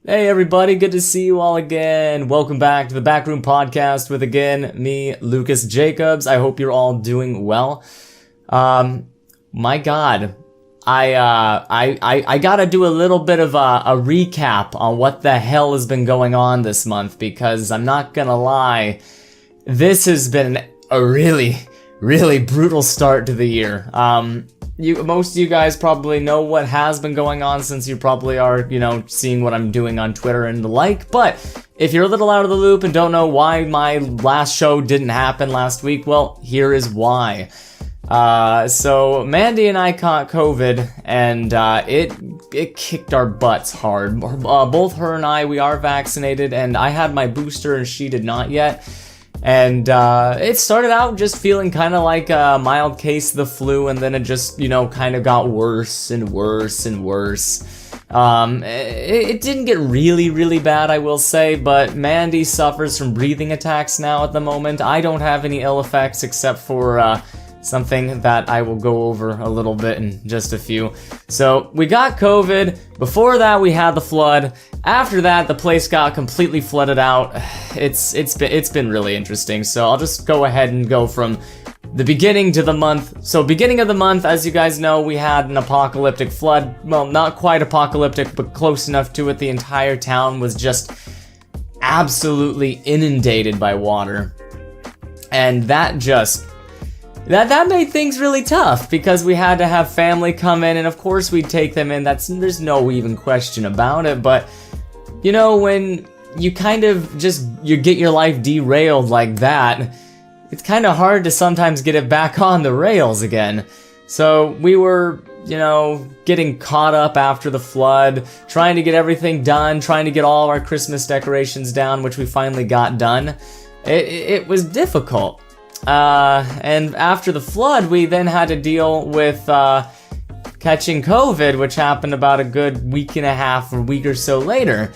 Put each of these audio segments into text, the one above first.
Hey everybody, good to see you all again. Welcome back to the Backroom podcast with again me, Lucas Jacobs. I hope you're all doing well. My God, I gotta do a little bit of a recap on what the hell has been going on this month, because I'm not gonna lie, this has been a really brutal start to the year. Most of you guys probably know what has been going on, since you probably are, seeing what I'm doing on Twitter and the like. But if you're a little out of the loop and don't know why my last show didn't happen last week, well, here is why. So Mandy and I caught COVID, and it kicked our butts hard. Both her and I, we are vaccinated, and I had my booster and she did not yet. And it started out just feeling kind of like a mild case of the flu, and then it just, kind of got worse and worse and worse. It didn't get really bad, I will say, but Mandy suffers from breathing attacks now at the moment. I don't have any ill effects except for something that I will go over a little bit in just a few. So we got COVID. Before that, we had the flood. After that, the place got completely flooded out. It's been really interesting. So I'll just go ahead and go from the beginning to the month. So beginning of the month, as you guys know, we had an apocalyptic flood. Well, not quite apocalyptic, but close enough to it. The entire town was just absolutely inundated by water. And that made things really tough, because we had to have family come in, and of course we'd take them in. There's no even question about it. But when you kind of you get your life derailed like that, it's kind of hard to sometimes get it back on the rails again. So we were, getting caught up after the flood, trying to get everything done, trying to get all of our Christmas decorations down, which we finally got done. It was difficult. And after the flood, we then had to deal with catching COVID, which happened about a good week and a half or week or so later.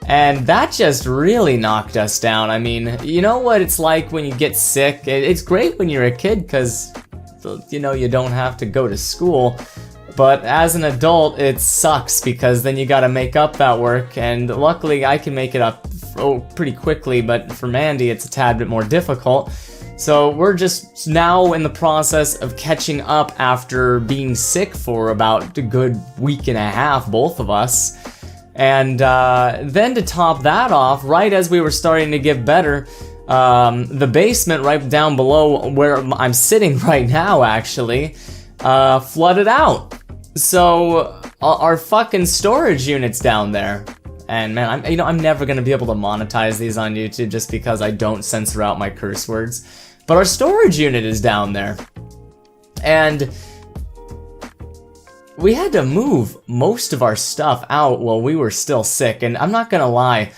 And that just really knocked us down. I mean, you know what it's like when you get sick? It's great when you're a kid, because, you don't have to go to school. But as an adult, it sucks, because then you gotta make up that work. And luckily, I can make it up pretty quickly, but for Mandy, it's a tad bit more difficult. So we're just now in the process of catching up after being sick for about a good week and a half, both of us. And then to top that off, right as we were starting to get better, the basement right down below where I'm sitting right now actually flooded out. So our fucking storage unit's down there. And man, I'm never gonna be able to monetize these on YouTube just because I don't censor out my curse words. But our storage unit is down there. And we had to move most of our stuff out while we were still sick. And I'm not gonna lie,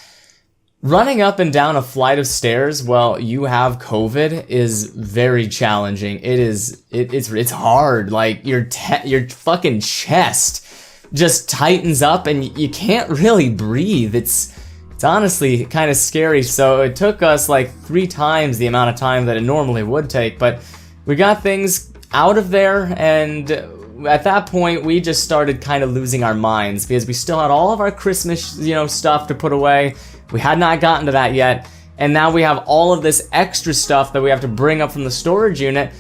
running up and down a flight of stairs while you have COVID is very challenging. It's hard. Like your fucking chest just tightens up and you can't really breathe. It's honestly kind of scary. So it took us like 3 times the amount of time that it normally would take, but we got things out of there. And at that point, we just started kind of losing our minds, because we still had all of our Christmas, stuff to put away. We had not gotten to that yet. And now we have all of this extra stuff that we have to bring up from the storage unit.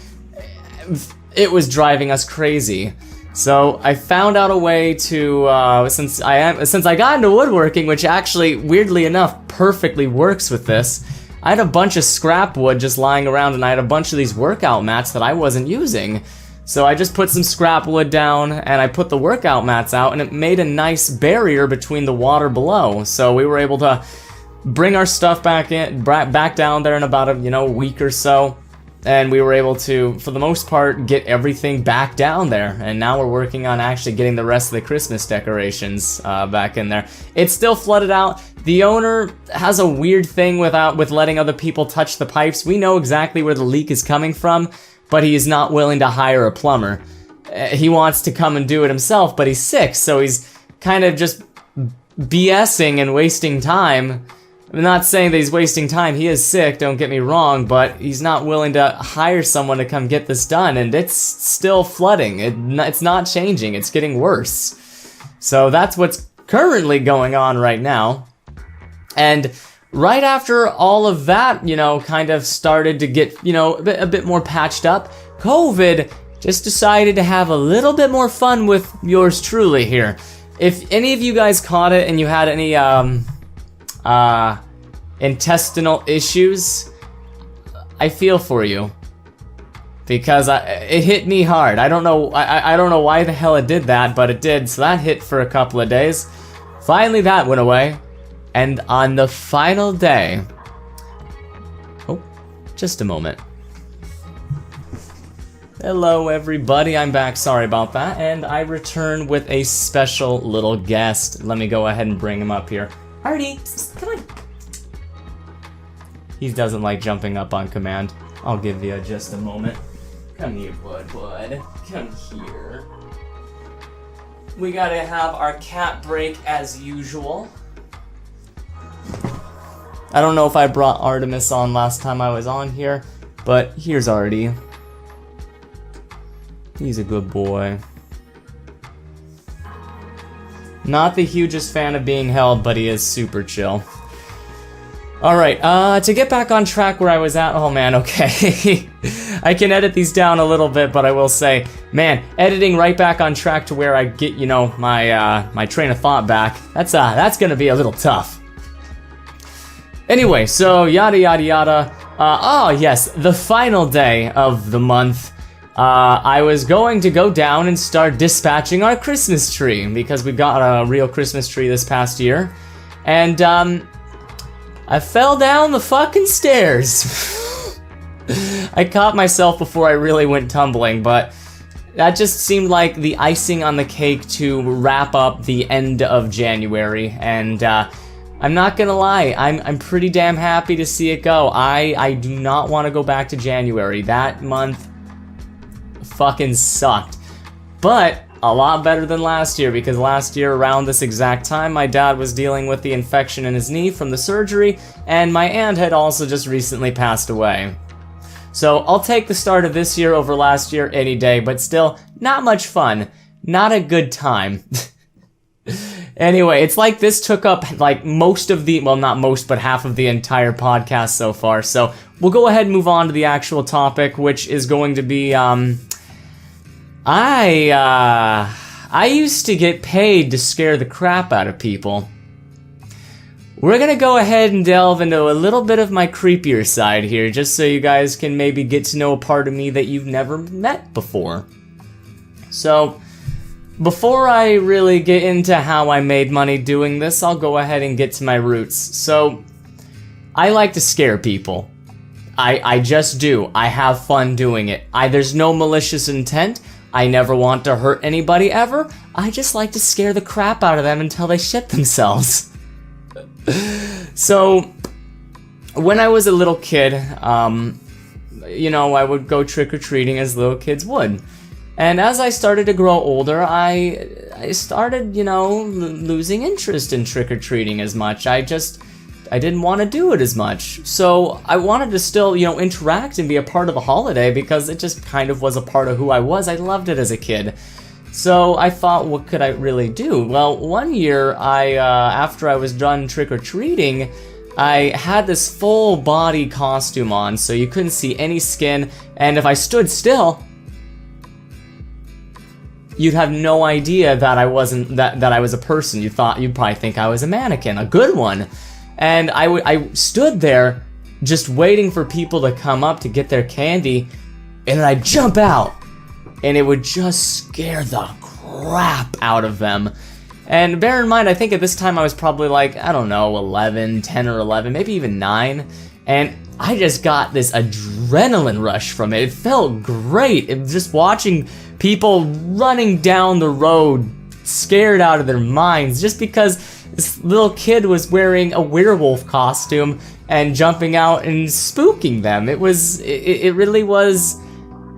It was driving us crazy. So I found out a way to, since I got into woodworking, which actually, weirdly enough, perfectly works with this. I had a bunch of scrap wood just lying around, and I had a bunch of these workout mats that I wasn't using. So I just put some scrap wood down, and I put the workout mats out, and it made a nice barrier between the water below. So we were able to bring our stuff back down there in about a week or so. And we were able to, for the most part, get everything back down there. And now we're working on actually getting the rest of the Christmas decorations back in there. It's still flooded out. The owner has a weird thing with letting other people touch the pipes. We know exactly where the leak is coming from, but he is not willing to hire a plumber. He wants to come and do it himself, but he's sick, so he's kind of just BSing and wasting time. I'm not saying that he's wasting time. He is sick, don't get me wrong, but he's not willing to hire someone to come get this done, and it's still flooding. It's not changing. It's getting worse. So that's what's currently going on right now. And right after all of that, you know, kind of started to get, you know, a bit more patched up, COVID just decided to have a little bit more fun with yours truly here. If any of you guys caught it and you had any intestinal issues, I feel for you. Because it hit me hard. I don't know why the hell it did that, but it did. So that hit for a couple of days. Finally that went away. And on the final day, oh, just a moment. Hello everybody, I'm back, sorry about that. And I return with a special little guest. Let me go ahead and bring him up here. Artie, come on. He doesn't like jumping up on command. I'll give you just a moment. Come here, bud. Come here. We gotta have our cat break as usual. I don't know if I brought Artemis on last time I was on here, but here's Artie. He's a good boy. Not the hugest fan of being held, but he is super chill. Alright, to get back on track where I was at, oh man, okay. I can edit these down a little bit, but I will say, man, editing right back on track to where I get, you know, my train of thought back, that's gonna be a little tough. Anyway, so yada yada yada. Oh yes, the final day of the month, I was going to go down and start dispatching our Christmas tree, because we got a real Christmas tree this past year, and I fell down the fucking stairs. I caught myself before I really went tumbling, but that just seemed like the icing on the cake to wrap up the end of January, and I'm not gonna lie, I'm pretty damn happy to see it go. I do not want to go back to January. That month fucking sucked. But a lot better than last year, because last year around this exact time my dad was dealing with the infection in his knee from the surgery, and my aunt had also just recently passed away. So I'll take the start of this year over last year any day, but still not much fun. Not a good time. Anyway, it's like this took up like most of the, well not most, but half of the entire podcast so far. So we'll go ahead and move on to the actual topic, which is going to be, I used to get paid to scare the crap out of people. We're gonna go ahead and delve into a little bit of my creepier side here, just so you guys can maybe get to know a part of me that you've never met before. So, before I really get into how I made money doing this, I'll go ahead and get to my roots. So, I like to scare people. I just do. I have fun doing it. There's no malicious intent. I never want to hurt anybody ever. I just like to scare the crap out of them until they shit themselves. So, when I was a little kid, you know, I would go trick-or-treating as little kids would. And as I started to grow older, I started, you know, losing interest in trick-or-treating as much. I didn't want to do it as much. So I wanted to still, you know, interact and be a part of the holiday, because it just kind of was a part of who I was. I loved it as a kid. So I thought, what could I really do? Well, one year, after I was done trick-or-treating, I had this full body costume on, so you couldn't see any skin, and if I stood still, you'd have no idea that I wasn't, that I was a person. You'd probably think I was a mannequin, a good one. And I stood there just waiting for people to come up to get their candy, and then I'd jump out, and it would just scare the crap out of them. And bear in mind, I think at this time I was probably like, I don't know, 10 or 11, maybe even 9, and I just got this adrenaline rush from it. It felt great. It was just watching people running down the road, scared out of their minds, just because this little kid was wearing a werewolf costume and jumping out and spooking them. It really was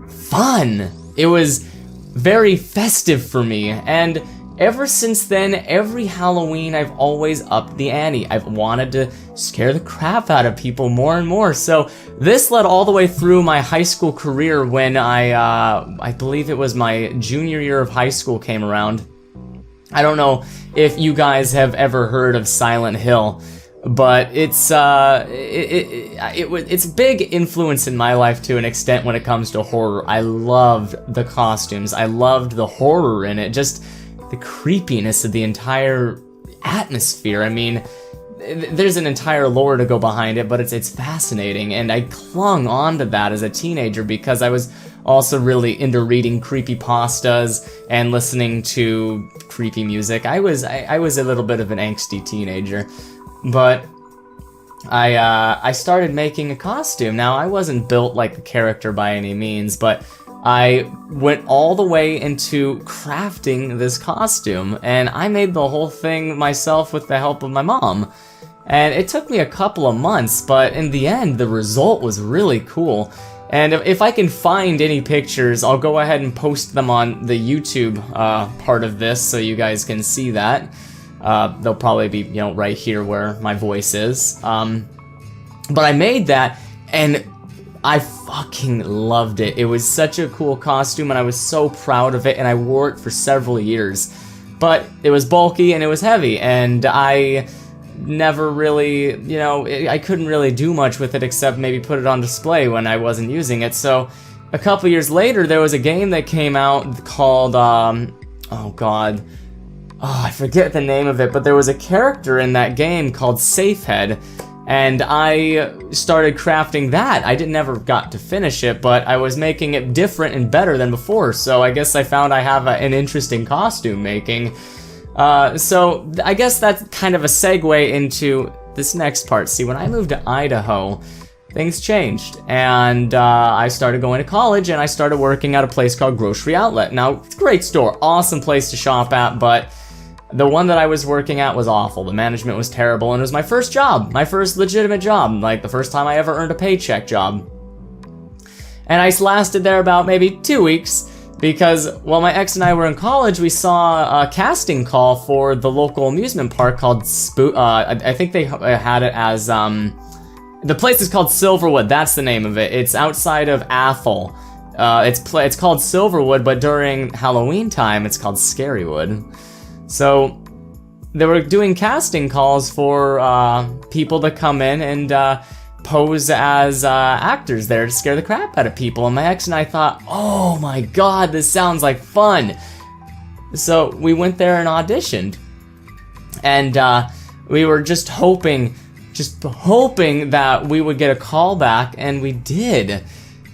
fun. It was very festive for me, and ever since then, every Halloween I've always upped the ante. I've wanted to scare the crap out of people more and more. So this led all the way through my high school career when I believe it was my junior year of high school came around. I don't know if you guys have ever heard of Silent Hill, but it's a big influence in my life to an extent when it comes to horror. I loved the costumes. I loved the horror in it, just the creepiness of the entire atmosphere. I mean, there's an entire lore to go behind it, but it's fascinating, and I clung onto that as a teenager because I was also really into reading creepypastas and listening to creepy music. I was a little bit of an angsty teenager, but I started making a costume. Now, I wasn't built like the character by any means, but I went all the way into crafting this costume, and I made the whole thing myself with the help of my mom. And it took me a couple of months, but in the end, the result was really cool. And if I can find any pictures, I'll go ahead and post them on the YouTube part of this so you guys can see that. They'll probably be, right here where my voice is. But I made that, and I fucking loved it. It was such a cool costume, and I was so proud of it, and I wore it for several years. But it was bulky, and it was heavy, and I never really, I couldn't really do much with it except maybe put it on display when I wasn't using it. So a couple years later, there was a game that came out called, I forget the name of it, but there was a character in that game called Safehead, and I started crafting that. I never got to finish it, but I was making it different and better than before, so I guess I found I have an interesting costume making. So I guess that's kind of a segue into this next part. See, when I moved to Idaho, things changed, and I started going to college, and I started working at a place called Grocery Outlet. Now, it's a great store, awesome place to shop at, but the one that I was working at was awful. The management was terrible, and it was my first job, my first legitimate job, like the first time I ever earned a paycheck job. And I lasted there about maybe 2 weeks, because while my ex and I were in college, we saw a casting call for the local amusement park called I think they had it as, the place is called Silverwood, that's the name of it. It's outside of Athol. It's called Silverwood, but during Halloween time, it's called Scarywood. So they were doing casting calls for people to come in and pose as actors there to scare the crap out of people, and my ex and I thought, oh my god, this sounds like fun. So we went there and auditioned, and we were just hoping that we would get a call back, and we did.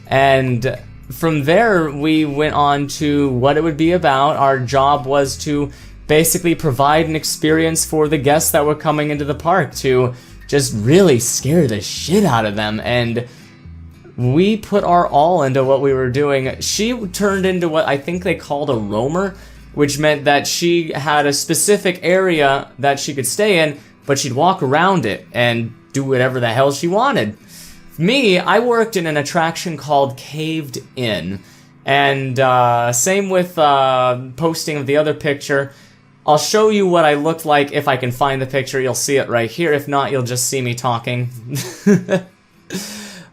And from there we went on to what it would be about. Our job was to basically provide an experience for the guests that were coming into the park, to just really scare the shit out of them, and we put our all into what we were doing. She turned into what I think they called a roamer, which meant that she had a specific area that she could stay in, but she'd walk around it and do whatever the hell she wanted. Me, I worked in an attraction called Caved In, and same with posting of the other picture. I'll show you what I looked like if I can find the picture. You'll see it right here. If not, you'll just see me talking.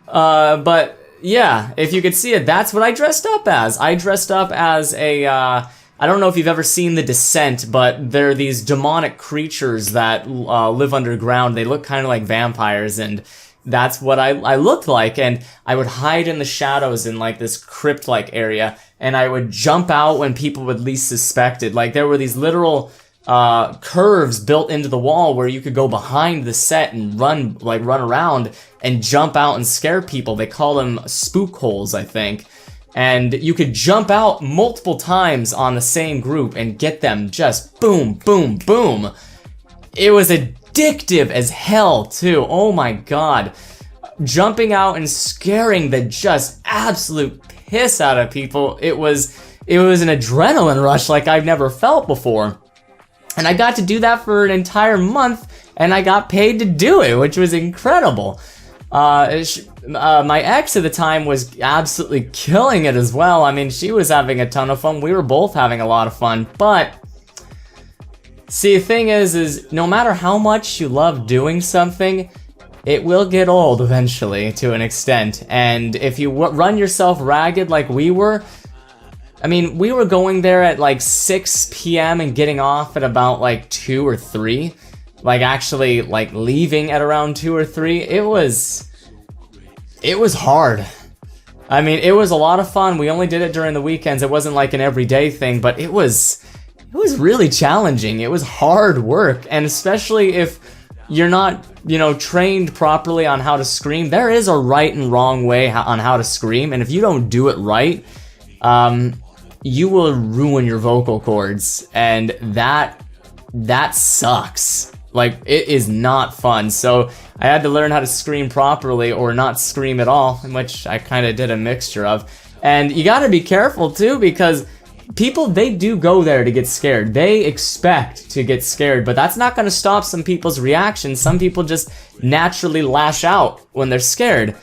But yeah, if you could see it, that's what I dressed up as. I dressed up as a, I don't know if you've ever seen The Descent, but they're these demonic creatures that live underground. They look kind of like vampires, and that's what I looked like. And I would hide in the shadows in like this crypt-like area, and I would jump out when people would least suspect it. Like, there were these literal curves built into the wall where you could go behind the set and run around and jump out and scare people. They call them spook holes, I think. And you could jump out multiple times on the same group and get them just boom, boom, boom. It was addictive as hell, too. Oh my god. Jumping out and scaring the just absolute piss out of people. It was an adrenaline rush like I've never felt before. And I got to do that for an entire month, and I got paid to do it, which was incredible. My ex at the time was absolutely killing it as well. I mean, she was having a ton of fun. We were both having a lot of fun. But see, the thing is no matter how much you love doing something, it will get old eventually to an extent. And if you run yourself ragged like we were, I mean, we were going there at like 6 p.m. and getting off at about like 2 or 3. Like actually like leaving at around 2 or 3. It was hard. I mean, it was a lot of fun. We only did it during the weekends. It wasn't like an everyday thing, but it was really challenging. It was hard work, and especially if you're not, trained properly on how to scream. There is a right and wrong way on how to scream, and if you don't do it right, you will ruin your vocal cords, and that sucks. Like, it is not fun. So I had to learn how to scream properly or not scream at all, which I kind of did a mixture of. And you got to be careful too, because people, they do go there to get scared. They expect to get scared, but that's not going to stop some people's reactions. Some people just naturally lash out when they're scared.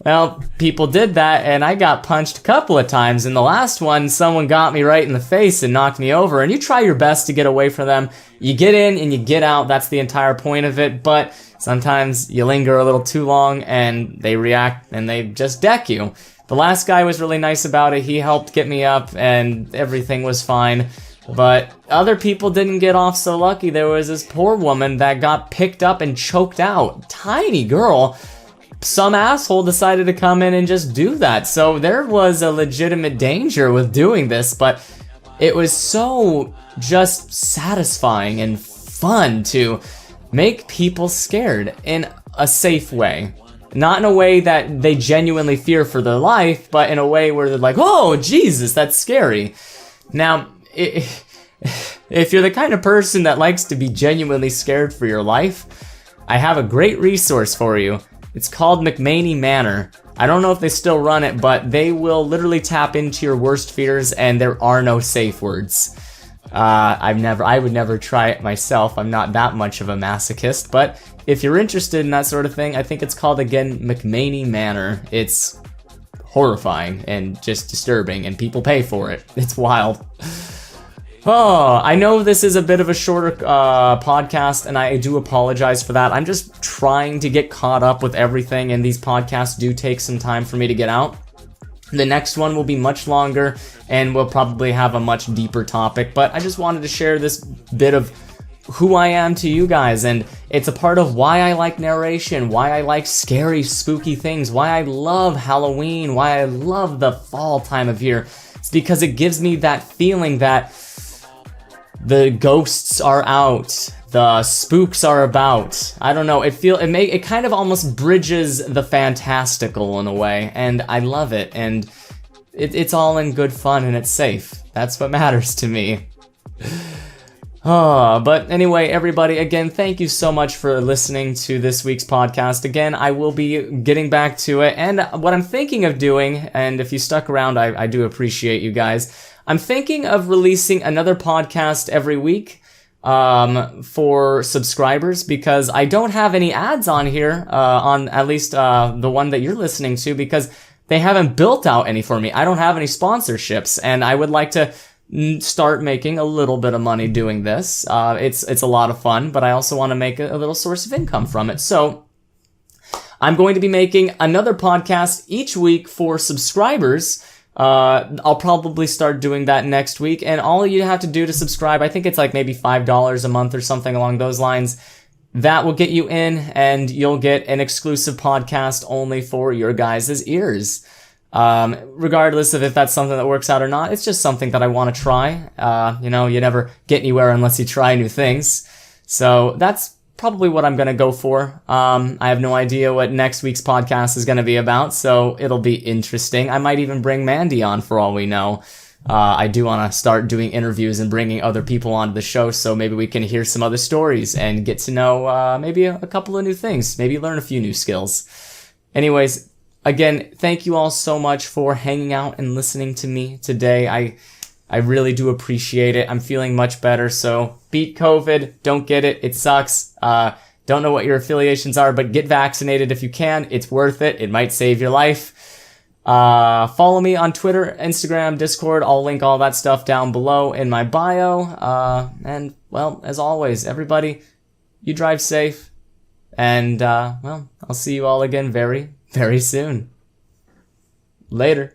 Well, people did that, and I got punched a couple of times. In the last one, someone got me right in the face and knocked me over, and you try your best to get away from them. You get in and you get out. That's the entire point of it, but sometimes you linger a little too long, and they react, and they just deck you. The last guy was really nice about it. He helped get me up, and everything was fine. But other people didn't get off so lucky. There was this poor woman that got picked up and choked out. Tiny girl. Some asshole decided to come in and just do that. So there was a legitimate danger with doing this, but it was so just satisfying and fun to make people scared in a safe way. Not in a way that they genuinely fear for their life, but in a way where they're like, oh, Jesus, that's scary. Now, if you're the kind of person that likes to be genuinely scared for your life, I have a great resource for you. It's called McManey Manor. I don't know if they still run it, but they will literally tap into your worst fears, and there are no safe words. I would never try it myself. I'm not that much of a masochist, but if you're interested in that sort of thing, I think it's called, again, McManey Manor. It's horrifying and just disturbing, and people pay for it. It's wild. Oh, I know this is a bit of a shorter podcast, and I do apologize for that. I'm just trying to get caught up with everything, and these podcasts do take some time for me to get out. The next one will be much longer, and we'll probably have a much deeper topic, but I just wanted to share this bit of who I am to you guys, and it's a part of why I like narration, why I like scary, spooky things, why I love Halloween, why I love the fall time of year. It's because it gives me that feeling that the ghosts are out, the spooks are about. I don't know, it kind of almost bridges the fantastical in a way, and I love it, and it's all in good fun and it's safe. That's what matters to me. Oh, but anyway, everybody, again, thank you so much for listening to this week's podcast. Again, I will be getting back to it, and what I'm thinking of doing, and if you stuck around, I do appreciate you guys. I'm thinking of releasing another podcast every week for subscribers, because I don't have any ads on here, on at least the one that you're listening to, because they haven't built out any for me. I don't have any sponsorships, and I would like to start making a little bit of money doing this. It's a lot of fun, but I also want to make a little source of income from it. So I'm going to be making another podcast each week for subscribers. I'll probably start doing that next week, and all you have to do to subscribe, I think it's like maybe $5 a month or something along those lines. That will get you in, and you'll get an exclusive podcast only for your guys' ears. Regardless of if that's something that works out or not, it's just something that I want to try. You never get anywhere unless you try new things. So that's probably what I'm going to go for. I have no idea what next week's podcast is going to be about, so it'll be interesting. I might even bring Mandy on for all we know. I do want to start doing interviews and bringing other people onto the show, so maybe we can hear some other stories and get to know maybe a couple of new things, maybe learn a few new skills. Anyways, again, thank you all so much for hanging out and listening to me today. I really do appreciate it. I'm feeling much better, so beat COVID. Don't get it. It sucks. Don't know what your affiliations are, but get vaccinated if you can. It's worth it. It might save your life. Follow me on Twitter, Instagram, Discord. I'll link all that stuff down below in my bio. And, well, as always, everybody, you drive safe. And, well, I'll see you all again very, very soon. Later.